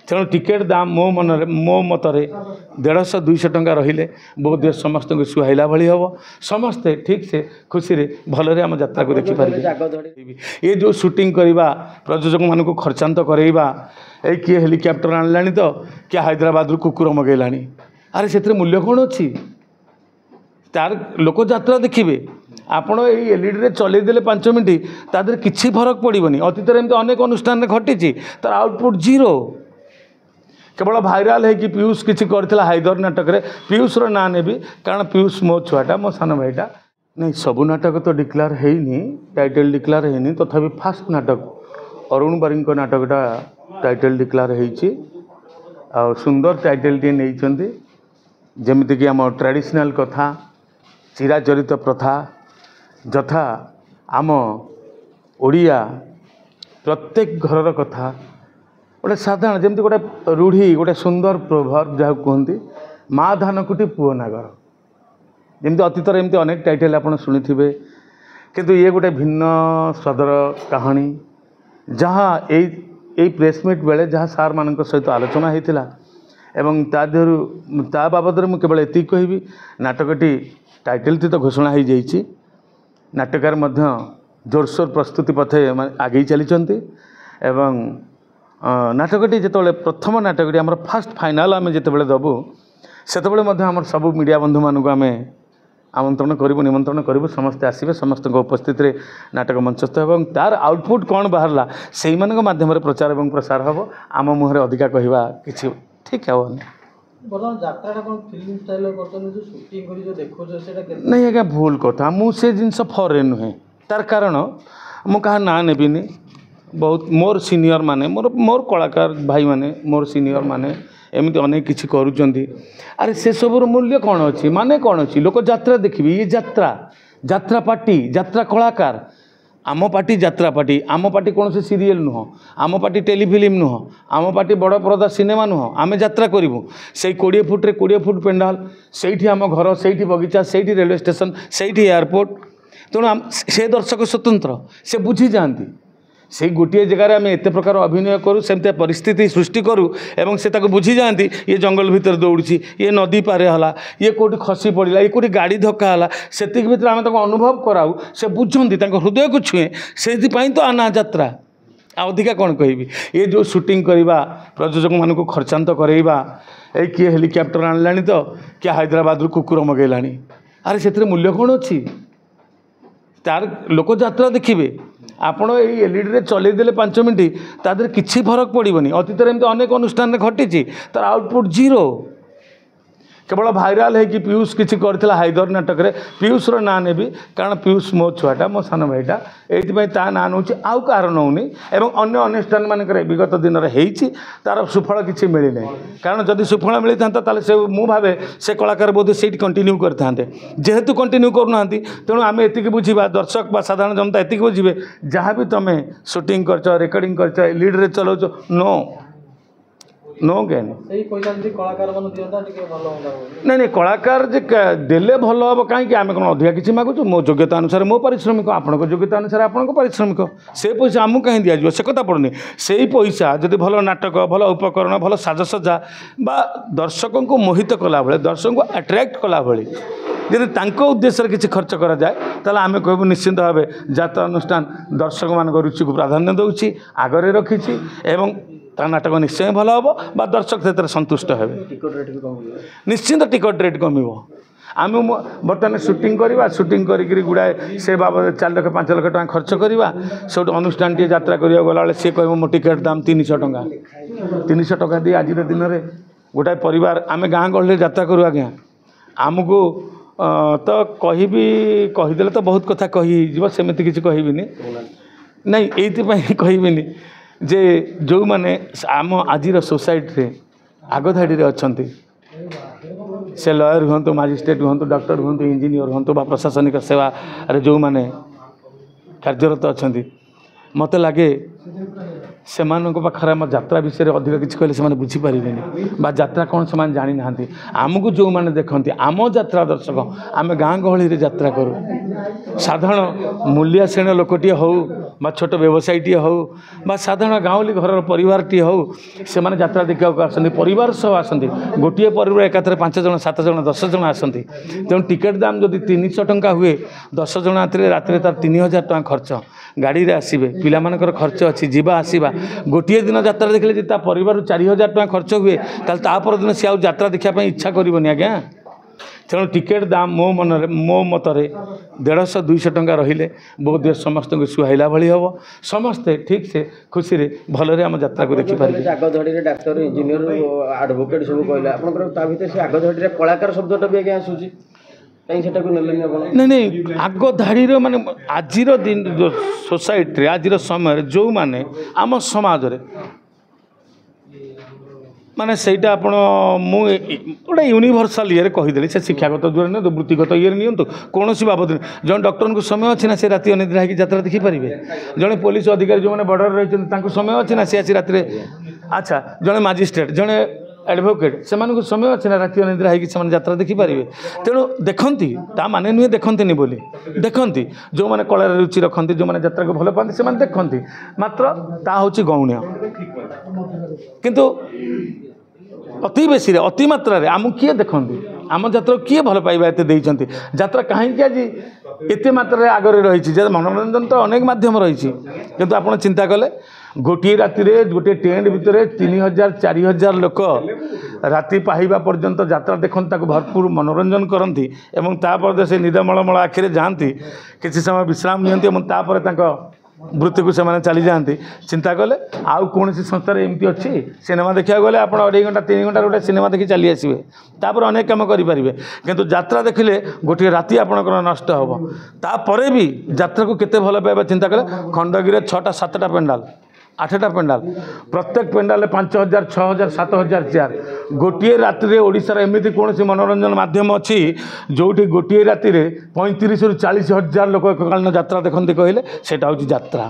तेणु टिकेट दाम मो मन मो मतरे 150-200 टंका रहिले बोध समस्त को सुहाइला भली हम समस्ते ठीक से खुशी रे भलरे आम यात्रा को देखि पारि ये जो शूटिंग करवा प्रयोजक मान को खर्चांत करवा ए किए हेलिकॉप्टर आणलानी तो क्या हैदराबाद रु कुकुर मगैलानी अरे से मूल्य कौन अच्छी तार लोक यात्रा देखिए आपण ये एलईडी रे चलई देले 5 मिनट तादर किसी फरक पड़ोनी अतीत एमती अनेक अनुष्ठान घटी तार आउटपुट जीरो केवल भाइराल है कि पीयूष किसी करथिला हैदर नाटक रे पीयूष रो ना नेबी कारण पीयूष मो छुआटा मो सान भाईटा नहीं सबू नाटक तो डिक्लेयर हैनी टाइटल डिक्लेयर हैनी तथापि फास्ट नाटक अरुण बारी नाटकटा टाइटल डिक्लेयर हैछि आ सुंदर टाइटल टी नहीं जमिति कि आम ट्रेडिशनल कथा चिराचरित प्रथा यथा आम ओडिया प्रत्येक घर कथा गोटे साधारण जमी गोटे रूढ़ी गोटे सुंदर प्रोभर्ब जहाँ कहते माँ धान कुटी पुओ नागर जमी अतीत एमती अनेक टाइटल आप शुणी किंतु ये गोटे भिन्न स्वादर कहानी जहाँ यही प्रेसमिट बेले जहाँ सार मान सहित आलोचना होता एवं ता बाबद में केवल एति कहबी नाटकटी टाइटल थी तो घोषणा हो जाइए नाटकार जोरसोर प्रस्तुति पथे आगे चली एवं नाटकटी जिते प्रथम नाटकटी आम फास्ट फाइनाल आम जिते दबू से आम सब मीडिया बंधु मानक आम आमंत्रण करूँ निमंत्रण करूँ समस्ते आसबे समस्त उपस्थित रे नाटक मंचस्थ एवं तार आउटपुट कौन बाहरला से माध्यम प्रचार और प्रसार हम आम मुहर अधिका कहवा कि ठीक है नहीं आज्ञा भूल कथा मुझे जिनस फरे नुहे तार कारण मु कहा ना नेबिनी बहुत मोर सीनियर माने मोर कलाकार भाई माने मोर सीनियर माने एमती अनेक किसी करुँच अरे से सबूर मूल्य कौन अच्छी माने कौन अच्छी लोक यात्रा देखिए ये यात्रा पार्टी यात्रा कलाकार आम पार्टी यात्रा पार्टी आम पार्टी कौन से सीरियल नुह आम पार्टी टेलीफिल्म नुह आम पार्टी बड़ पर्दा सिनेमा नुह आम यात्रा करूँ से 20 फुट 20 फुट पेंडाल से आम घर से बगीचा से रेलवे स्टेशन से एयरपोर्ट तेणु से दर्शक स्वतंत्र से बुझी जाती से गोटे जगार आम एत प्रकार अभिनय करूँ सेमती परिस्थिति सृष्टि करूँ एवं से बुझी जाती ये जंगल भितर दौड़ी ये नदी पारे हला ये कौटी खसी पड़ा ये कौटी गाड़ी धक्का हला से भितर आम अनुभव कराऊ से बुझती हृदय को छुए से तो आना यात्रा अधिका कौन कहबी ये जो शूटिंग करवा प्रयोजक मान को खर्चांत करवा ए किए हेलिकॉप्टर आणलानी तो क्या हैदराबाद रु कुकुर मगैलानी अरे से मूल्य कौन अच्छी तार लोक यात्रा देखिए आपण ये एलईडी रे चलई देले 5 मिनट तादर किसी फरक पड़ोनी अतीत एमती अनेक अनुष्ठान घटी तार आउटपुट जीरो केवल भाइराल है कि पीयूष किसी करथिला हैदर नाटक रे पीयूष रो ना नेबी कारण पीयूष मो छुआटा मो सान भाईटा एइथिपाई ता ना नउछि आउ कार नउनी एवं अन्य अनुष्ठान मानकर विगत दिन रे तार सुफल किसी मिली नहीं कारण जदि सुफल मिली था ताले से मु भावे से कलाकार बोध से कंटिन्यू करते जेहेतु कंटिन्यू करूना तेणु आम एतिक बुझा दर्शक बा साधारण जनता एतिक बुझे जहाँ भी तुम शूटिंग कर रेकर्डिंग कर लीड रे चलाउछ नो गेन नहीं कलाकार देले भल हम कहीं आम कौन अधिका किसी मागुच मो योग्यता अनुसार मो पारिश्रमिक आपण योग्यता अनुसार आपण पारिश्रमिक से पैसा आमको कहीं दिज्व से कथा पड़ुनी से पैसा जब भल नाटक भल उपकरण भल साजसज्जा बा दर्शकों को मोहित कला भाई दर्शक को अट्राक्ट कला भाई यदि तांको उद्देश्य किसी खर्च करा जाए ताले आमे कहबो निश्चिंत भाव यात्रा अनुष्ठान दर्शक मान रुचि को प्राधान्य दूसरी आगरे रखी एवं ता नाटक निश्चय भल हम बा दर्शक से संतुष्ट हे निश्चिंत टिकट रेट कम आम बर्तमान शूटिंग करवा शूटिंग करी गुड़ाए से बाबद 4 लाख 5 लाख टका खर्च करवा सब अनुष्ठान टी यात्रा करा गला सी कह मो टिकेट दाम 300 टका 300 टका दी आज दिन में गोटाए परिवार आम गाँ गहली यात्रा करूँ आज्ञा आमको तो कहीदेले तो बहुत कथा कही सेमती किसी कहबिनी नहीं ये कहबिनी जे जो माने आम आज सोसाइटी रे आग धाड़ी अच्छा से लयर हूँ मजिस्ट्रेट हूँ डॉक्टर हूँ इंजीनियर हूँ प्रशासनिक सेवा जो माने कार्यरत अच्छा मत लगे ସେମାନଙ୍କ ପାଖରେ ଆମ ଯାତ୍ରା ବିଷୟରେ ଅଧିକ କିଛି କହିଲେ ସେମାନେ ବୁଝିପାରିବେନି ବା ଯାତ୍ରା କ'ଣ ସେମାନେ ଜାଣିନାହାନ୍ତି। ଆମକୁ ଯେଉଁମାନେ ଦେଖନ୍ତି ଆମ ଯାତ୍ରା ଦର୍ଶକ ଆମେ ଗାଁ ଗହଳିରେ ଯାତ୍ରା କରୁ। ସାଧାରଣ ମୂଲିଆ ଶ୍ରେଣୀର ଲୋକଟିଏ ହେଉ ବା ଛୋଟ ବ୍ୟବସାୟୀଟିଏ ହେଉ ବା ସାଧାରଣ ଗାଉଁଲି ଘରର ପରିବାରଟିଏ ହେଉ ସେମାନେ ଯାତ୍ରା ଦେଖିବାକୁ ଆସନ୍ତି, ପରିବାର ସହ ଆସନ୍ତି। ଗୋଟିଏ ପରିବାର ଏକାଥରେ 5 ଜଣ 7 ଜଣ 10 ଜଣ ଆସନ୍ତି। ତେଣୁ ଟିକେଟ୍ ଦାମ୍ ଯଦି 300 ଟଙ୍କା ହୁଏ 10 ଜଣ ରାତିରେ ତାର 3000 ଟଙ୍କା ଖର୍ଚ୍ଚ। ଗାଡ଼ିରେ ଆସିବେ, ପିଲାମାନଙ୍କର ଖର୍ଚ୍ଚ ଅଛି ଯିବା ଆସିବା। ଗୋଟିଏ ଦିନ ଯାତ୍ରା ଦେଖିଲେ ଯଦି ତା ପରିବାରରୁ 4000 ଟଙ୍କା ଖର୍ଚ୍ଚ ହୁଏ ତାହେଲେ ତା ପରଦିନ ସେ ଆଉ ଯାତ୍ରା ଦେଖିବା ପାଇଁ ଇଚ୍ଛା କରିବନି ଆଜ୍ଞା। ତେଣୁ ଟିକେଟ୍ ଦାମ୍ ମୋ ମତରେ 150-200 ଟଙ୍କା ରହିଲେ ବୋଧହୁଏ ସମସ୍ତଙ୍କୁ ସୁହାଇଲା ଭଳି ହେବ। ସମସ୍ତେ ଠିକ୍ସେ ଖୁସିରେ ଭଲରେ ଆମ ଯାତ୍ରାକୁ ଦେଖିପାରିବେ। ଆଗଧାଡ଼ିରେ ଡାକ୍ତର, ଇଞ୍ଜିନିୟର, ଆଡଭୋକେଟ୍ ସବୁ କହିଲେ ଆପଣଙ୍କର ତା ଭିତରେ ସେ ଆଗଧାଡ଼ିରେ କଳାକାର ଶବ୍ଦଟା ବି ଆଜ୍ଞା ଆସୁଛି, କାହିଁ ସେଟାକୁ ନେଲେନି ଆପଣ? ନାଇଁ ଆଗ ଧାଡ଼ିର ମାନେ ଆଜିର ଦିନ ସୋସାଇଟିରେ ଆଜିର ସମୟରେ ଯେଉଁମାନେ ଆମ ସମାଜରେ ମାନେ ସେଇଟା ଆପଣ ମୁଁ ଗୋଟେ ୟୁନିଭର୍ସାଲ ଇଏରେ କହିଦେଲି। ସେ ଶିକ୍ଷାଗତ ଦୂରରେ ନିଅନ୍ତୁ, ବୃତ୍ତିଗତ ଇଏରେ ନିଅନ୍ତୁ, କୌଣସି ବାବଦରେ ଜଣେ ଡକ୍ଟରଙ୍କୁ ସମୟ ଅଛି ନା ସେ ରାତି ଅନିଦ୍ରା ହେଇକି ଯାତ୍ରା ଦେଖିପାରିବେ? ଜଣେ ପୋଲିସ ଅଧିକାରୀ ଯେଉଁମାନେ ବର୍ଡ଼ରରେ ରହିଛନ୍ତି ତାଙ୍କୁ ସମୟ ଅଛି ନା ସେ ଆସି ରାତିରେ? ଆଚ୍ଛା, ଜଣେ ମାଜିଷ୍ଟ୍ରେଟ୍, ଜଣେ ଆଡ଼ଭୋକେଟ୍, ସେମାନଙ୍କୁ ସମୟ ଅଛି ନା ରାତି ଅନିଦ୍ରା ହେଇକି ସେମାନେ ଯାତ୍ରା ଦେଖିପାରିବେ? ତେଣୁ ଦେଖନ୍ତି, ତା ମାନେ ନୁହେଁ ଦେଖନ୍ତିନି ବୋଲି, ଦେଖନ୍ତି। ଯେଉଁମାନେ କଳାରେ ରୁଚି ରଖନ୍ତି, ଯେଉଁମାନେ ଯାତ୍ରାକୁ ଭଲ ପାଆନ୍ତି ସେମାନେ ଦେଖନ୍ତି, ମାତ୍ର ତାହା ହେଉଛି ଗୌଣ୍ୟ। କିନ୍ତୁ ଅତି ବେଶୀରେ ଅତି ମାତ୍ରାରେ ଆମକୁ କିଏ ଦେଖନ୍ତି? ଆମ ଯାତ୍ରାକୁ କିଏ ଭଲ ପାଇବା ଏତେ ଦେଇଛନ୍ତି? ଯାତ୍ରା କାହିଁକି ଆଜି ଏତେ ମାତ୍ରାରେ ଆଗରେ ରହିଛି? ଯେ ମନୋରଞ୍ଜନ ତ ଅନେକ ମାଧ୍ୟମ ରହିଛି, କିନ୍ତୁ ଆପଣ ଚିନ୍ତା କଲେ ଗୋଟିଏ ରାତିରେ ଗୋଟିଏ ଟେଣ୍ଟ ଭିତରେ 3000-4000 ଲୋକ ରାତି ପାହିବା ପର୍ଯ୍ୟନ୍ତ ଯାତ୍ରା ଦେଖନ୍ତି, ତାକୁ ଭରପୁର ମନୋରଞ୍ଜନ କରନ୍ତି ଏବଂ ତାପରେ ସେ ନିଦମଳମଳ ଆଖିରେ ଯାଆନ୍ତି, କିଛି ସମୟ ବିଶ୍ରାମ ନିଅନ୍ତି ଏବଂ ତାପରେ ତାଙ୍କ ବୃତ୍ତିକୁ ସେମାନେ ଚାଲିଯାଆନ୍ତି। ଚିନ୍ତା କଲେ ଆଉ କୌଣସି ସଂସ୍ଥାରେ ଏମିତି ଅଛି? ସିନେମା ଦେଖିବାକୁ ଗଲେ ଆପଣ 2.5 ଘଣ୍ଟା 3 ଘଣ୍ଟାର ଗୋଟେ ସିନେମା ଦେଖି ଚାଲି ଆସିବେ, ତାପରେ ଅନେକ କାମ କରିପାରିବେ। କିନ୍ତୁ ଯାତ୍ରା ଦେଖିଲେ ଗୋଟିଏ ରାତି ଆପଣଙ୍କର ନଷ୍ଟ ହେବ। ତାପରେ ବି ଯାତ୍ରାକୁ କେତେ ଭଲ ପାଇବା ଚିନ୍ତା କଲେ। ଖଣ୍ଡଗିରିରେ 6ଟା 7ଟା ପେଣ୍ଡାଲ, 8ଟା ପେଣ୍ଡାଲ, ପ୍ରତ୍ୟେକ ପେଣ୍ଡାଲରେ 5000, 6000, 7000 ଚେୟାର। ଗୋଟିଏ ରାତିରେ ଓଡ଼ିଶାର ଏମିତି କୌଣସି ମନୋରଞ୍ଜନ ମାଧ୍ୟମ ଅଛି ଯେଉଁଠି ଗୋଟିଏ ରାତିରେ 35,000-40,000 ଲୋକ ଏକକାଳୀନ ଯାତ୍ରା ଦେଖନ୍ତି କହିଲେ ସେଇଟା ହେଉଛି ଯାତ୍ରା।